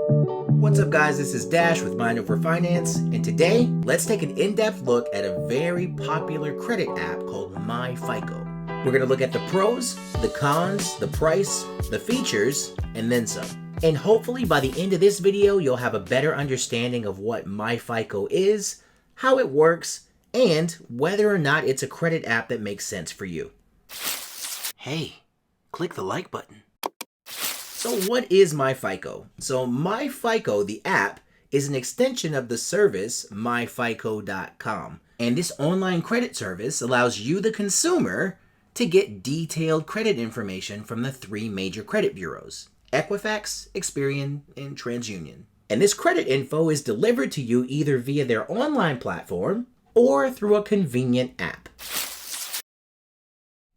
What's up guys, this is Dash with Mind Over Finance, and today let's take an in-depth look at a very popular credit app called MyFICO. We're going to look at the pros, the cons, the price, the features, and then some. And hopefully by the end of this video you'll have a better understanding of what MyFICO is, how it works, and whether or not it's a credit app that makes sense for you. Hey, click the like button. So what is MyFICO? So MyFICO, the app, is an extension of the service MyFICO.com. And this online credit service allows you, the consumer, to get detailed credit information from the three major credit bureaus: Equifax, Experian, and TransUnion. And this credit info is delivered to you either via their online platform or through a convenient app.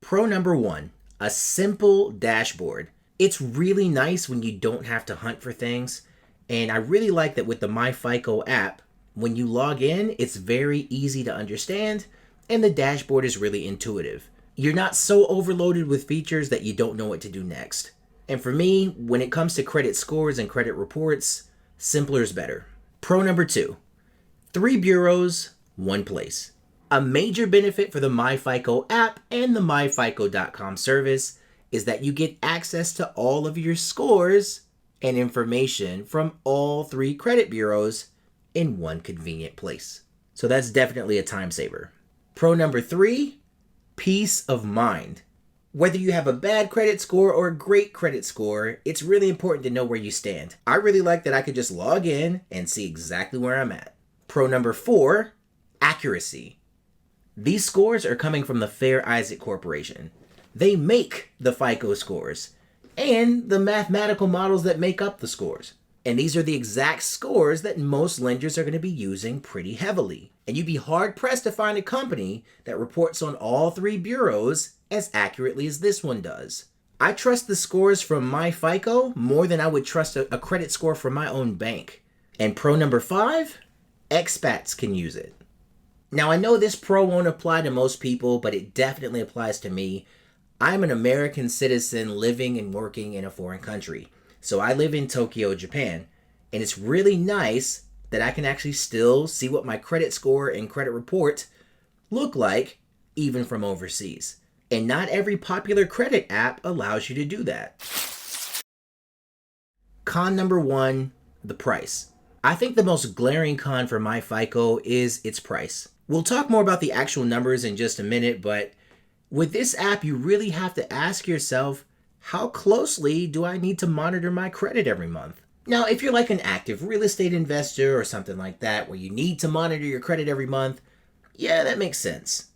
Pro number one, a simple dashboard. It's really nice when you don't have to hunt for things, and I really like that with the MyFICO app, when you log in, it's very easy to understand, and the dashboard is really intuitive. You're not so overloaded with features that you don't know what to do next. And for me, when it comes to credit scores and credit reports, simpler is better. Pro number two, 3 bureaus, 1 place. A major benefit for the MyFICO app and the MyFICO.com service is that you get access to all of your scores and information from all 3 credit bureaus in one convenient place. So that's definitely a time saver. Pro number 3, peace of mind. Whether you have a bad credit score or a great credit score, it's really important to know where you stand. I really like that I could just log in and see exactly where I'm at. Pro number 4, accuracy. These scores are coming from the Fair Isaac Corporation. They make the FICO scores and the mathematical models that make up the scores. And these are the exact scores that most lenders are going to be using pretty heavily. And you'd be hard pressed to find a company that reports on all 3 bureaus as accurately as this one does. I trust the scores from MyFICO more than I would trust a credit score from my own bank. And pro number 5, expats can use it. Now I know this pro won't apply to most people, but it definitely applies to me. I'm an American citizen living and working in a foreign country. So I live in Tokyo, Japan, and it's really nice that I can actually still see what my credit score and credit report look like even from overseas. And not every popular credit app allows you to do that. Con number 1, the price. I think the most glaring con for MyFICO is its price. We'll talk more about the actual numbers in just a minute, but with this app, you really have to ask yourself, how closely do I need to monitor my credit every month? Now, if you're like an active real estate investor or something like that, where you need to monitor your credit every month, yeah, that makes sense.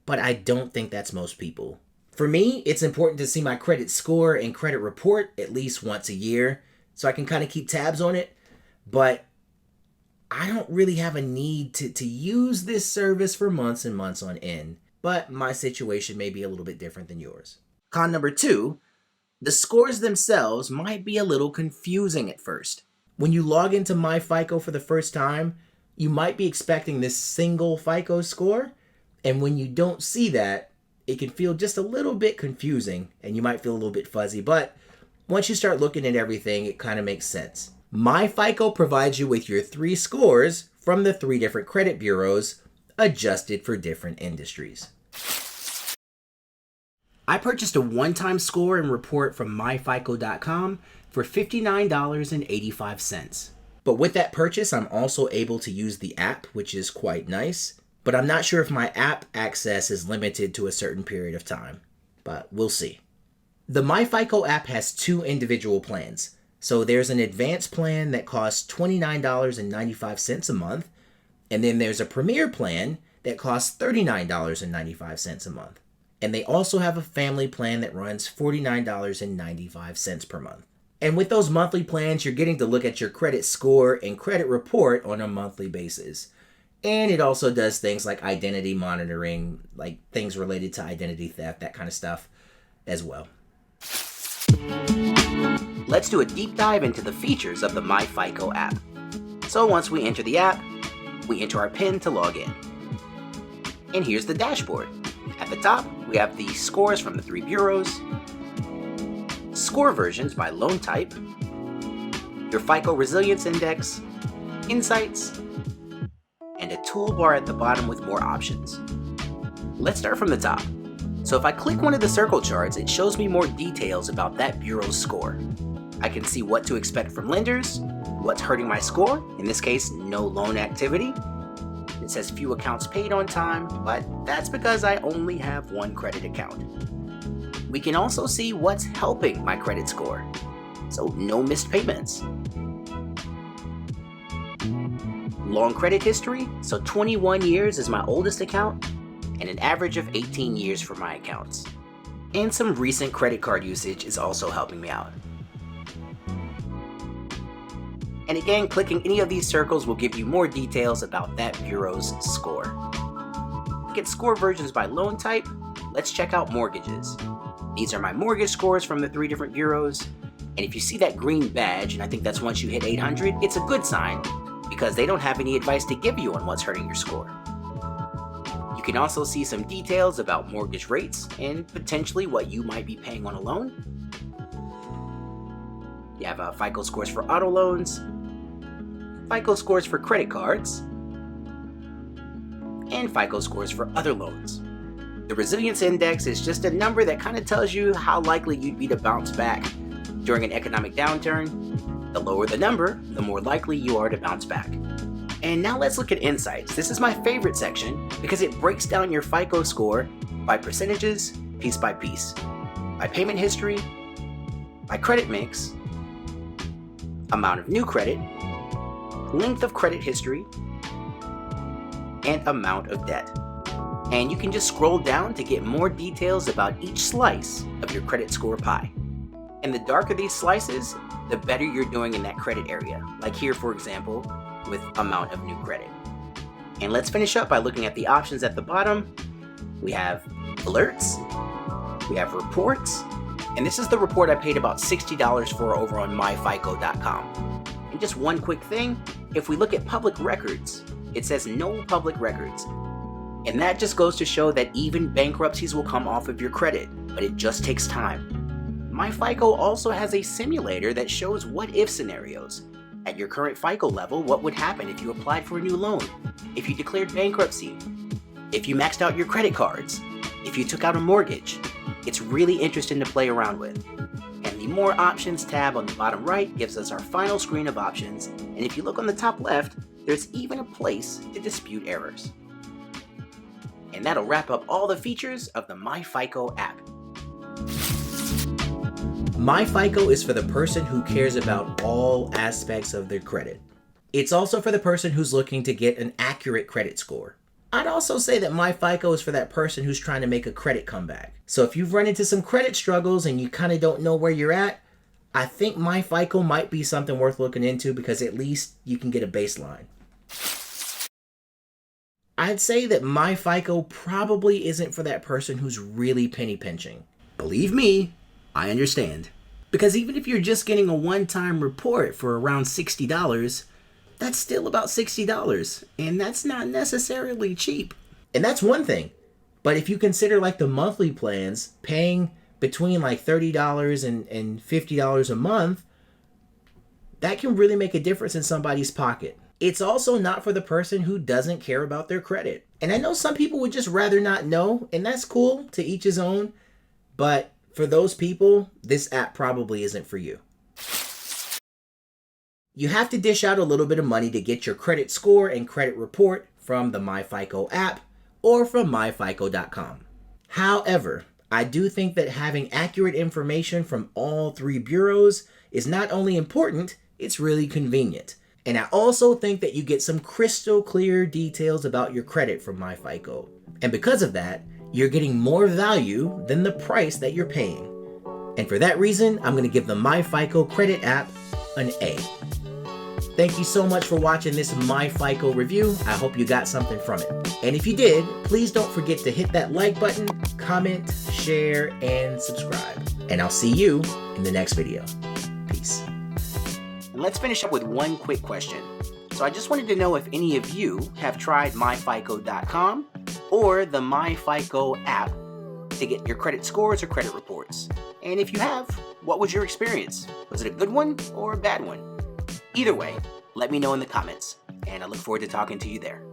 But I don't think that's most people. For me, it's important to see my credit score and credit report at least once a year, so I can kind of keep tabs on it. But I don't really have a need to use this service for months and months on end. But my situation may be a little bit different than yours. Con number 2, the scores themselves might be a little confusing at first. When you log into MyFICO for the first time, you might be expecting this single FICO score, and when you don't see that, it can feel just a little bit confusing, and you might feel a little bit fuzzy, but once you start looking at everything, it kind of makes sense. MyFICO provides you with your 3 scores from the 3 different credit bureaus, adjusted for different industries. I purchased a one-time score and report from MyFICO.com for $59.85. But with that purchase, I'm also able to use the app, which is quite nice. But I'm not sure if my app access is limited to a certain period of time. But we'll see. The MyFICO app has 2 individual plans. So there's an advanced plan that costs $29.95 a month. And then there's a Premier plan that costs $39.95 a month. And they also have a family plan that runs $49.95 per month. And with those monthly plans, you're getting to look at your credit score and credit report on a monthly basis. And it also does things like identity monitoring, like things related to identity theft, that kind of stuff as well. Let's do a deep dive into the features of the MyFICO app. So once we enter the app, we enter our PIN to log in. And here's the dashboard. At the top, we have the scores from the 3 bureaus, score versions by loan type, your FICO Resilience Index, Insights, and a toolbar at the bottom with more options. Let's start from the top. So if I click one of the circle charts, it shows me more details about that bureau's score. I can see what to expect from lenders, what's hurting my score, in this case, no loan activity. It says few accounts paid on time, but that's because I only have one credit account. We can also see what's helping my credit score. So no missed payments. Long credit history, so 21 years is my oldest account, and an average of 18 years for my accounts. And some recent credit card usage is also helping me out. And again, clicking any of these circles will give you more details about that bureau's score. To get score versions by loan type, let's check out mortgages. These are my mortgage scores from the 3 different bureaus. And if you see that green badge, and I think that's once you hit 800, it's a good sign because they don't have any advice to give you on what's hurting your score. You can also see some details about mortgage rates and potentially what you might be paying on a loan. You have FICO scores for auto loans, FICO scores for credit cards, and FICO scores for other loans. The Resilience Index is just a number that kind of tells you how likely you'd be to bounce back during an economic downturn. The lower the number, the more likely you are to bounce back. And now let's look at Insights. This is my favorite section because it breaks down your FICO score by percentages, piece by piece, by payment history, by credit mix, amount of new credit, length of credit history, and amount of debt. And you can just scroll down to get more details about each slice of your credit score pie. And the darker these slices, the better you're doing in that credit area. Like here, for example, with amount of new credit. And let's finish up by looking at the options at the bottom. We have alerts, we have reports, and this is the report I paid about $60 for over on MyFICO.com. And just one quick thing, if we look at public records, it says no public records. And that just goes to show that even bankruptcies will come off of your credit, but it just takes time. MyFICO also has a simulator that shows what-if scenarios. At your current FICO level, what would happen if you applied for a new loan, if you declared bankruptcy, if you maxed out your credit cards, if you took out a mortgage. It's really interesting to play around with. And the More Options tab on the bottom right gives us our final screen of options, and if you look on the top left, there's even a place to dispute errors. And that'll wrap up all the features of the MyFICO app. MyFICO is for the person who cares about all aspects of their credit. It's also for the person who's looking to get an accurate credit score. I'd also say that MyFICO is for that person who's trying to make a credit comeback. So if you've run into some credit struggles and you kind of don't know where you're at, I think MyFICO might be something worth looking into because at least you can get a baseline. I'd say that MyFICO probably isn't for that person who's really penny pinching. Believe me, I understand. Because even if you're just getting a one-time report for around $60, that's still about $60, and that's not necessarily cheap. And that's one thing. But if you consider like the monthly plans, paying between like $30 and $50 a month, that can really make a difference in somebody's pocket. It's also not for the person who doesn't care about their credit. And I know some people would just rather not know, and that's cool, to each his own. But for those people, this app probably isn't for you. You have to dish out a little bit of money to get your credit score and credit report from the MyFICO app or from MyFICO.com. However, I do think that having accurate information from all 3 bureaus is not only important, it's really convenient. And I also think that you get some crystal clear details about your credit from MyFICO. And because of that, you're getting more value than the price that you're paying. And for that reason, I'm going to give the MyFICO credit app an A. Thank you so much for watching this MyFICO review. I hope you got something from it. And if you did, please don't forget to hit that like button, comment, share, and subscribe. And I'll see you in the next video. Peace. And let's finish up with one quick question. So I just wanted to know if any of you have tried MyFICO.com or the MyFICO app to get your credit scores or credit reports. And if you have, what was your experience? Was it a good one or a bad one? Either way, let me know in the comments, and I look forward to talking to you there.